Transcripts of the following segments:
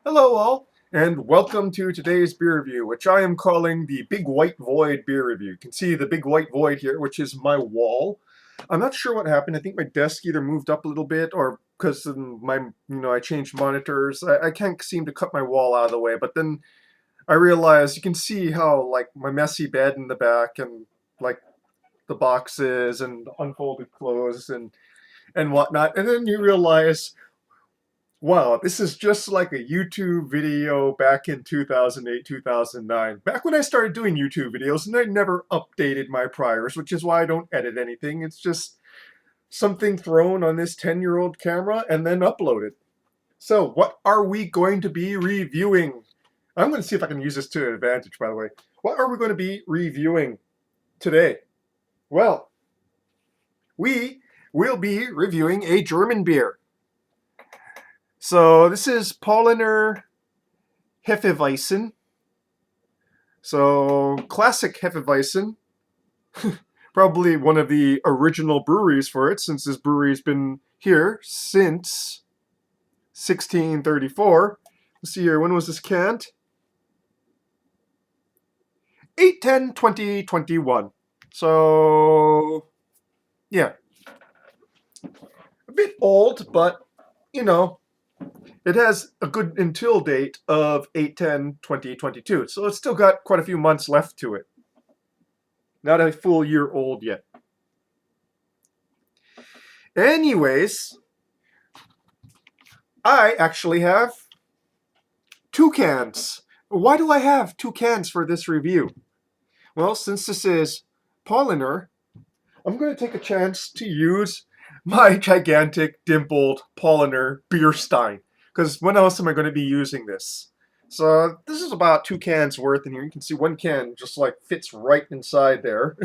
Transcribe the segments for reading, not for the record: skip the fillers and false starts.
Hello all, and welcome to today's beer review, which I am calling the Big White Void beer review. You can see the big white void here, which is my wall. I'm not sure what happened. I think my desk either moved up a little bit or because I changed monitors. I can't seem to cut my wall out of the way, but then I realized you can see how, like, my messy bed in the back and, like, the boxes and unfolded clothes and whatnot. And then you realize, wow, this is just like a YouTube video back in 2008, 2009. Back when I started doing YouTube videos, and I never updated my priors, which is why I don't edit anything. It's just something thrown on this 10-year-old camera and then uploaded. So, what are we going to be reviewing? I'm going to see if I can use this to advantage, by the way. What are we going to be reviewing today? Well, we will be reviewing a German beer. So, this is Paulaner Hefeweizen. So, classic Hefeweizen. Probably one of the original breweries for it, since this brewery's been here since 1634. Let's see here, when was this canned? 8/10/2021. So, yeah, a bit old, but, you know, it has a good until date of 8/10/2022. So it's still got quite a few months left to it. Not a full year old yet. Anyways, I actually have two cans. Why do I have two cans for this review? Well, since this is Paulaner, I'm going to take a chance to use my gigantic dimpled Paulaner beer stein. Because when else am I going to be using this? So this is about two cans worth in here. You can see one can just like fits right inside there.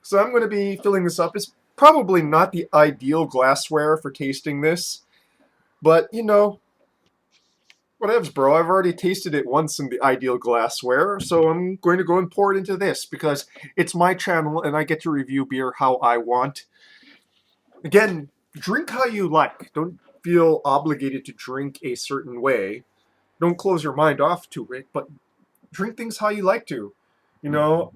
So I'm going to be filling this up. It's probably not the ideal glassware for tasting this, but whatevs, bro. I've already tasted it once in the ideal glassware, so I'm going to go and pour it into this because it's my channel and I get to review beer how I want. Again, drink how you like. Don't feel obligated to drink a certain way. Don't close your mind off to it, but drink things how you like to. You know,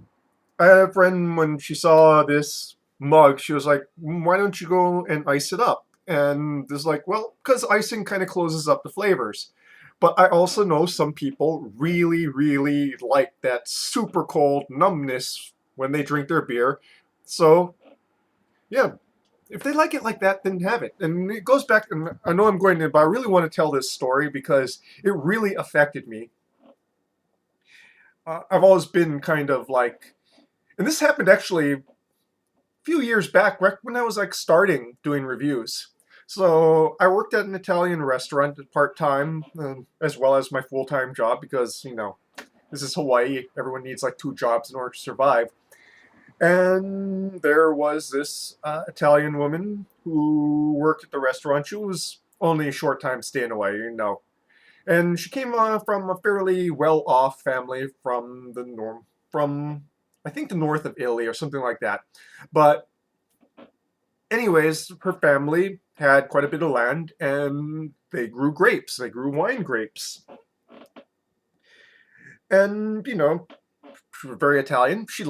I had a friend, when she saw this mug, she was like, why don't you go and ice it up? And it's like, well, because icing kind of closes up the flavors. But I also know some people really, really like that super cold numbness when they drink their beer. So, yeah, if they like it like that, then have it. And it goes back, and I know I'm going to, but I really want to tell this story because it really affected me. I've always been kind of like, and this happened actually a few years back, right when I was like starting doing reviews. So I worked at an Italian restaurant part time, as well as my full time job because this is Hawaii. Everyone needs like two jobs in order to survive. And there was this Italian woman who worked at the restaurant. She was only a short time staying away. And she came from a fairly well-off family from from I think the north of Italy or something like that. But anyways, her family had quite a bit of land and they grew grapes. They grew wine grapes. And, she was very Italian. She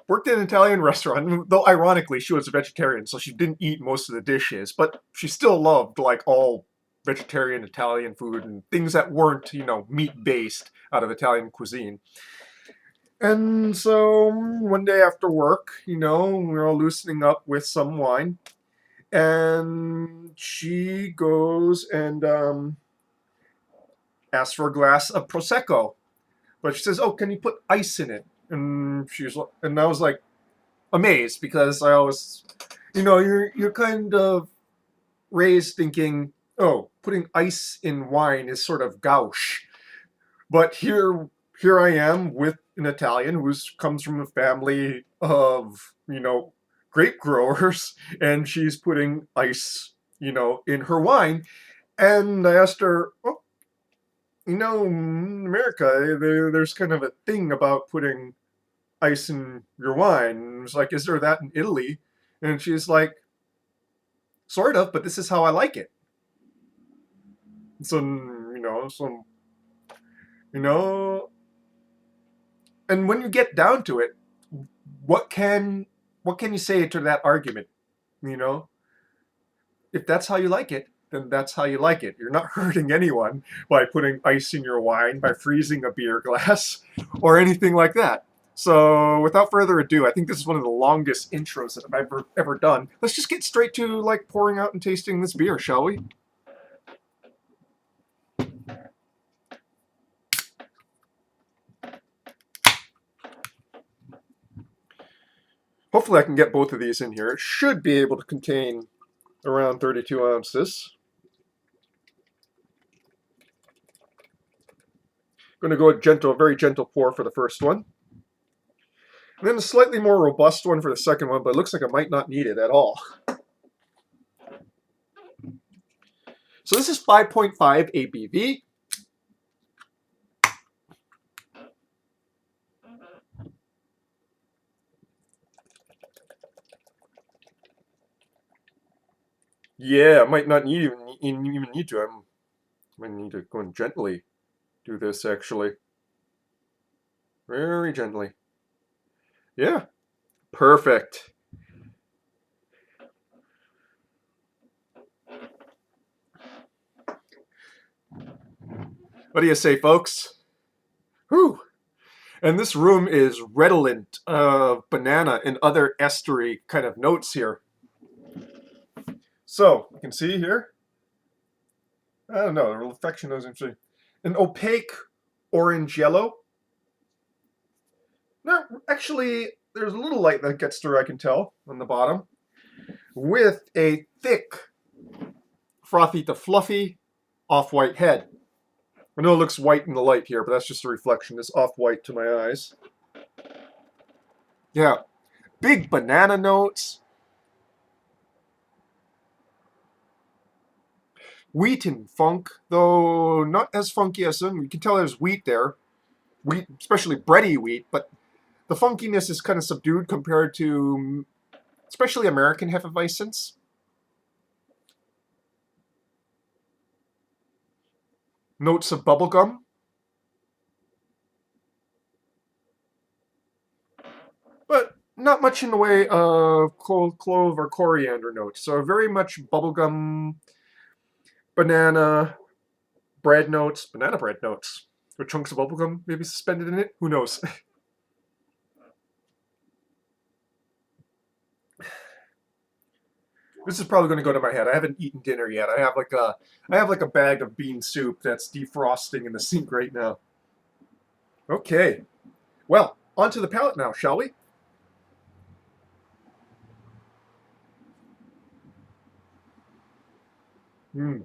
worked in an Italian restaurant, though ironically she was a vegetarian, so she didn't eat most of the dishes, but she still loved like all vegetarian Italian food and things that weren't, meat based out of Italian cuisine. And so one day after work, we're all loosening up with some wine, and she goes and asks for a glass of prosecco, but she says, "Oh, can you put ice in it?" And I was like amazed because I always, you're kind of raised thinking, oh, putting ice in wine is sort of gauche. But here I am with an Italian who comes from a family of, grape growers, and she's putting ice, in her wine. And I asked her, oh, in America, there's kind of a thing about putting ice in your wine. And I was like, is there that in Italy? And she's like, sort of, but this is how I like it. So, know, some, you know, and when you get down to it, what can you say to that argument? You know, if that's how you like it, then that's how you like it. You're not hurting anyone by putting ice in your wine, by freezing a beer glass, or anything like that. So, without further ado, I think this is one of the longest intros that I've ever done. Let's just get straight to like pouring out and tasting this beer, shall we? Hopefully, I can get both of these in here. It should be able to contain around 32 ounces. I'm going to go a gentle, very gentle pour for the first one. And then a slightly more robust one for the second one, but it looks like I might not need it at all. So this is 5.5 ABV. Yeah, I might not even need to. I might need to go and gently do this, actually. Very gently. Yeah, perfect. What do you say, folks? Whew. And this room is redolent of banana and other estery kind of notes here. So, you can see here, I don't know, the reflection doesn't see. An opaque orange yellow. No, actually, there's a little light that gets through, I can tell, on the bottom. With a thick, frothy to fluffy, off-white head. I know it looks white in the light here, but that's just a reflection. It's off-white to my eyes. Yeah. Big banana notes. Wheat and funk, though not as funky as some. You can tell there's wheat there. Wheat, especially bready wheat, but the funkiness is kind of subdued compared to especially American Hefeweizens. Notes of bubblegum. But not much in the way of clove or coriander notes. So very much bubblegum, banana, bread notes, banana bread notes. With chunks of bubblegum maybe suspended in it. Who knows? This is probably going to go to my head. I haven't eaten dinner yet. I have like a bag of bean soup that's defrosting in the sink right now. Okay. Well, onto the palate now, shall we? Hmm.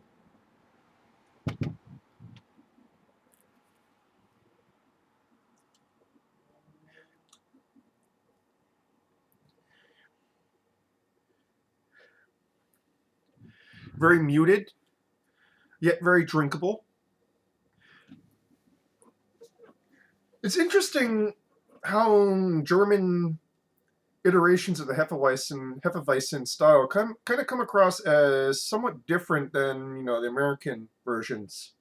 Very muted, yet very drinkable. It's interesting how German iterations of the Hefeweizen style kind of come across as somewhat different than, you know, the American versions.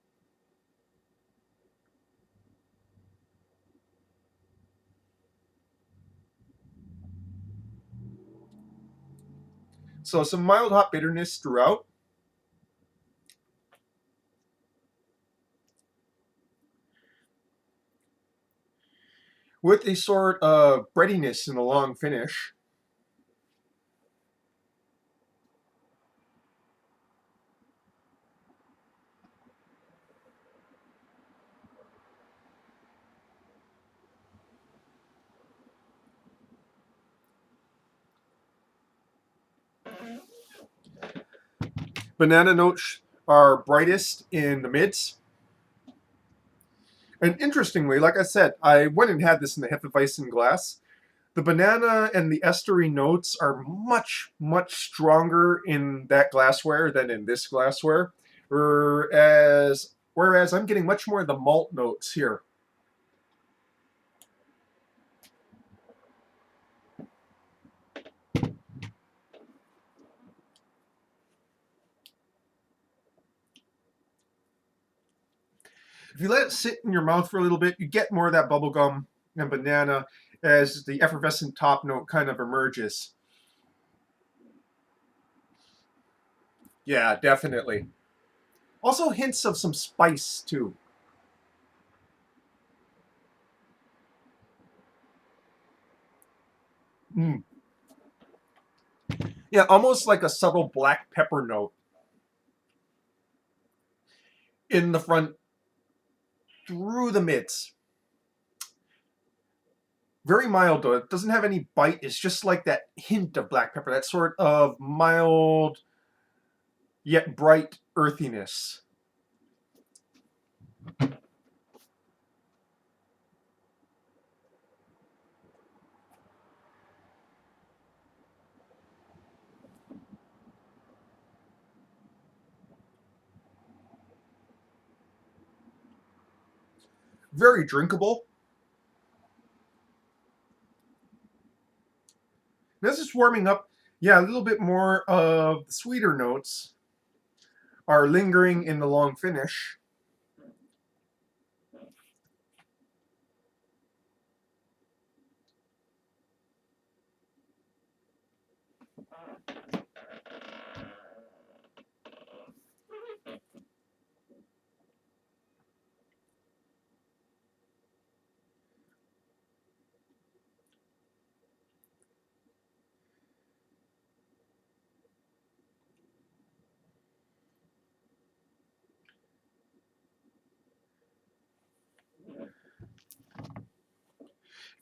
So some mild hop bitterness throughout. With a sort of breadiness in the long finish. Banana notes are brightest in the mids. And interestingly, like I said, I went and had this in the Hefeweizen glass. The banana and the estery notes are much, much stronger in that glassware than in this glassware. Whereas I'm getting much more of the malt notes here. If you let it sit in your mouth for a little bit, you get more of that bubblegum and banana as the effervescent top note kind of emerges. Yeah, definitely. Also hints of some spice, too. Mm. Yeah, almost like a subtle black pepper note in the front through the mids. Very mild, though. It doesn't have any bite. It's just like that hint of black pepper, that sort of mild yet bright earthiness. Very drinkable. As it's warming up, yeah, a little bit more of the sweeter notes are lingering in the long finish.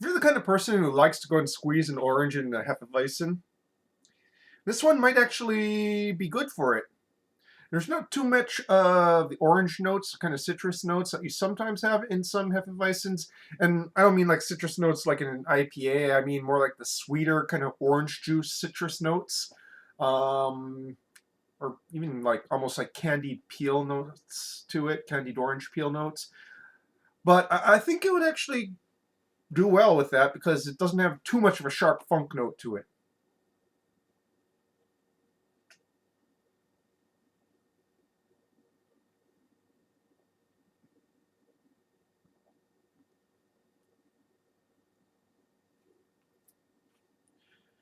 If you're the kind of person who likes to go and squeeze an orange in a Hefeweizen, this one might actually be good for it. There's not too much of the orange notes, kind of citrus notes that you sometimes have in some Hefeweizens. And I don't mean like citrus notes like in an IPA. I mean more like the sweeter kind of orange juice citrus notes. Or even like almost like candied peel notes to it, candied orange peel notes. But I think it would actually do well with that because it doesn't have too much of a sharp funk note to it.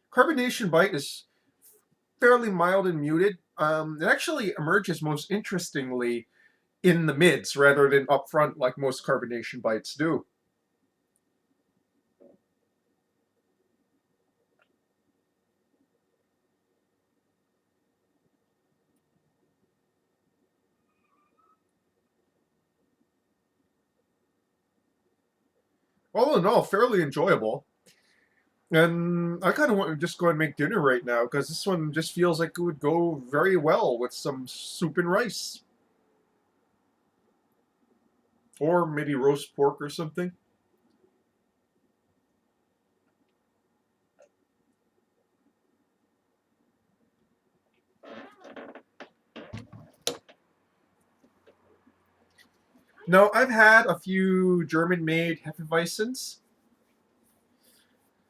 Carbonation Bite is fairly mild and muted. It actually emerges most interestingly in the mids rather than up front like most carbonation bites do. All in all, fairly enjoyable. And I kind of want to just go and make dinner right now because this one just feels like it would go very well with some soup and rice. Or maybe roast pork or something. No, I've had a few German-made Hefeweizens.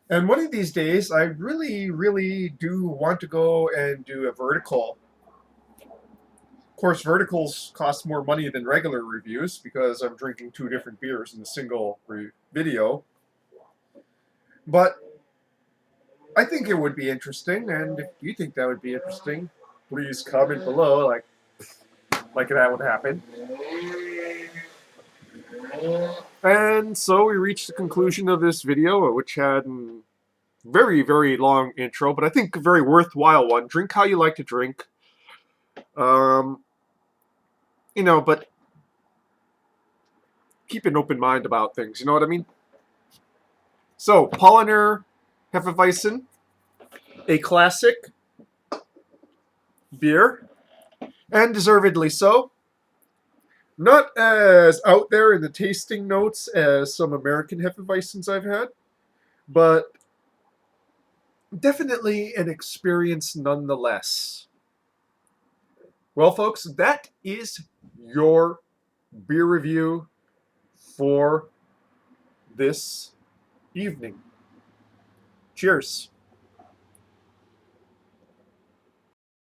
And one of these days, I really, really do want to go and do a vertical. Of course, verticals cost more money than regular reviews because I'm drinking two different beers in a single video. But I think it would be interesting, and if you think that would be interesting, please comment below, like that would happen. And so we reached the conclusion of this video, which had a very, very long intro, but I think a very worthwhile one. Drink how you like to drink. Um, but keep an open mind about things. You know what I mean? So, Paulaner Hefeweizen, a classic beer, and deservedly so. Not as out there in the tasting notes as some American Hefeweizens I've had, but definitely an experience nonetheless. Well, folks, that is your beer review for this evening. Cheers.